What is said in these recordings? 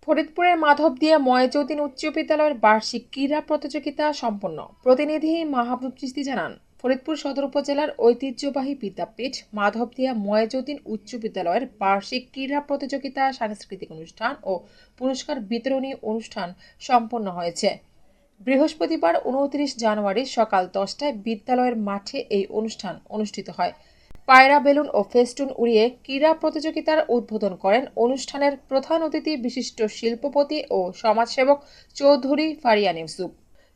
ফরিদপুরের মাধবদিয়া ময়জউদ্দিন উচ্চ বিদ্যালয়ের বার্ষিক ক্রীড়া প্রতিযোগিতা সম্পন্ন। প্রতিনিধি মাহবুব চিস্তি জানান, ফরিদপুর সদর উপজেলার ঐতিহ্যবাহী বিদ্যাপীঠ মাধবদিয়া ময়জউদ্দিন উচ্চ বিদ্যালয়ের বার্ষিক ক্রীড়া প্রতিযোগিতা, সাংস্কৃতিক অনুষ্ঠান ও পুরস্কার বিতরণী অনুষ্ঠান সম্পন্ন হয়েছে। বৃহস্পতিবার 29 জানুয়ারি সকাল 10টায় বিদ্যালয়ের মাঠে এই অনুষ্ঠান অনুষ্ঠিত হয়। পায়রা বেলুন ও ফেস্টুন উড়িয়ে ক্রীড়া প্রতিযোগিতার উদ্বোধন করেন অনুষ্ঠানের প্রধান অতিথি বিশিষ্ট শিল্পপতি ও সমাজসেবক চৌধুরী ফারিয়ান ইউসুফ।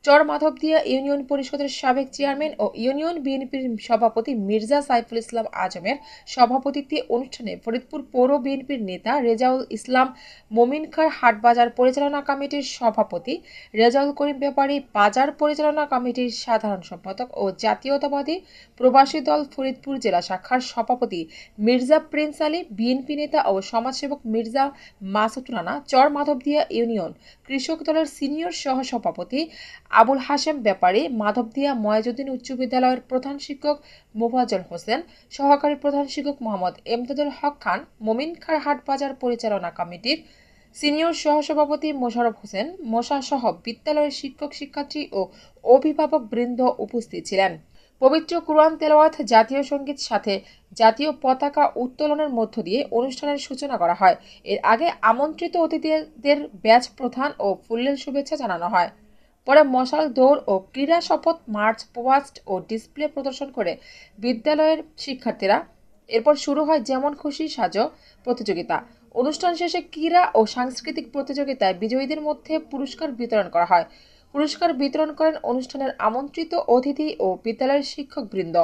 চর মাধবদিয়া ইউনিয়ন পরিষদের সাবেক চেয়ারম্যান ও ইউনিয়ন বিএনপির সভাপতি মির্জা সাইফুল ইসলাম আজমের সভাপতিত্বে অনুষ্ঠানে ফরিদপুর পৌর বিএনপির নেতা রেজাউল ইসলাম মোমিনখার হাটবাজার পরিচালনা কমিটির সভাপতি রেজাউল করিম ব্যাপারী, বাজার পরিচালনা কমিটির সাধারণ সম্পাদক ও জাতীয়তাবাদী প্রবাসী দল ফরিদপুর জেলা শাখার সভাপতি মির্জা প্রিন্স আলী, বিএনপি নেতা ও সমাজসেবক মির্জা মাসুদ রানা, চর মাধবদিয়া ইউনিয়ন কৃষক দলের সিনিয়র সহসভাপতি আবুল হাশেম ব্যাপারী, মাধবদিয়া ময়জউদ্দিন উচ্চ বিদ্যালয়ের প্রধান শিক্ষক মোফাজ্জল হোসেন, সহকারী প্রধান শিক্ষক মোহাম্মদ এমদাদুল হক খান, মোমিনখার হাটবাজার পরিচালনা কমিটির সিনিয়র সহসভাপতি মোশাররফ হোসেন মোশা সহ বিদ্যালয়ের শিক্ষক শিক্ষার্থী ও অভিভাবক বৃন্দ উপস্থিত ছিলেন। পবিত্র কুরআন তেলাওয়াত, জাতীয় সঙ্গীত সাথে জাতীয় পতাকা উত্তোলনের মধ্য দিয়ে অনুষ্ঠানের সূচনা করা হয়। এর আগে আমন্ত্রিত অতিথিদের ব্যাচ প্রধান ও ফুলেল শুভেচ্ছা জানানো হয়। পরে মশাল দৌড় ও ক্রীড়া শপথ, মার্চ পাস্ট ও ডিসপ্লে প্রদর্শন করে বিদ্যালয়ের শিক্ষার্থীরা। এরপর শুরু হয় যেমন খুশি সাজো প্রতিযোগিতা। অনুষ্ঠান শেষে ক্রীড়া ও সাংস্কৃতিক প্রতিযোগিতায় বিজয়ীদের মধ্যে পুরস্কার বিতরণ করা হয়। পুরস্কার বিতরণ করেন অনুষ্ঠানের আমন্ত্রিত অতিথি ও বিদ্যালয়ের শিক্ষকবৃন্দ।